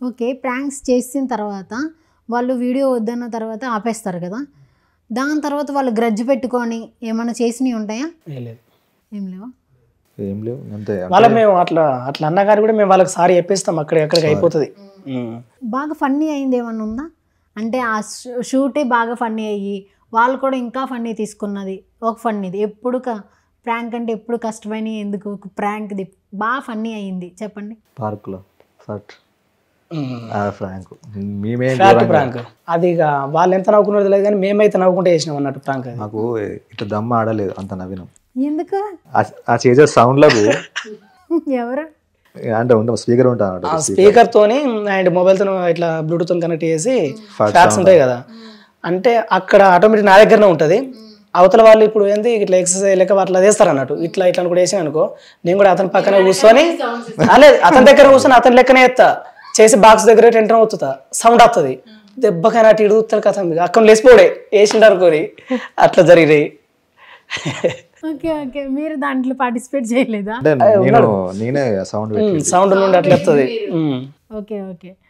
Okay. Pranks చేసిన తర్వాత వాళ్ళు వీడియో వద్దన్న తర్వాత ఆపేస్తారు కదా! దాని తర్వాత వాళ్ళు గ్రడ్జ్ పెట్టుకొని ఏమన్నా చేసినవి ఉంటాయా? లేదు. ఏం లేవా? ఏం లేవు అంతే. వాళ్ళకి మేము అట్లా అన్నా కానీ కూడా మేము వాళ్ళకి సారీ చెప్పేస్తాం, అక్కడికి అయిపోతుంది. బాగా ఫన్నీ అయింది ఏమన్నా ఉందా? అంటే ఆ షూటే బాగా ఫన్నీ అయ్యి వాళ్ళు కూడా ఇంకా ఫన్నీ తీసుకున్నది ఒక ఫన్నీది. ఎప్పుడు ప్రాంక్ అంటే ఎప్పుడు కష్టమైన ఎందుకు ప్రాంక్ది బాగా ఫన్నీ అయ్యింది చెప్పండి. పార్కులో ఫ్రాంక్ ప్రాంక్ అది ఇక వాళ్ళు ఎంత నవ్వుకున్నది లేదు కానీ మేమైతే నవ్వుకుంటే చేసినాం అన్నట్టు ప్రాంక్. నాకు ఇట్లా దమ్మ ఆడలేదు అంత నవ్వినాం. ఎందుకు? ఆ చేసే సౌండ్లకు ఎవరు అంటే స్పీకర్ ఉంటాను స్పీకర్ తోని అండ్ మొబైల్ తో ఇట్లా బ్లూటూత్ కనెక్ట్ చేసి ఫ్యాక్స్ ఉంటాయి కదా, అంటే అక్కడ ఆటోమేటిక్ నా దగ్గరనే ఉంటుంది. అవతల వాళ్ళు ఇప్పుడు ఏంది ఇట్లా ఎక్సర్సైజ్ లెక్క అట్లా చేస్తారు అన్నట్టు, ఇట్లా ఇట్లా కూడా వేసాను అనుకో, నేను కూడా అతని పక్కన కూర్చొని లేదు అతని దగ్గర కూర్చొని అతని లెక్కనే ఎత్తా చేసి బాక్స్ దగ్గర టెంటర్ అవుతుందా సౌండ్ వస్తుంది, దెబ్బకైనా అటు ఇడుగుతారు కథ అక్కడ లేచిపోడే వేసిండారు కోరి అట్లా జరిగినాయి. Okay okay. మీరు దాంట్లో పార్టిసిపేట్ చేయలేదా? నేనే సౌండ్ నుండి అట్లా వస్తుంది. Okay okay.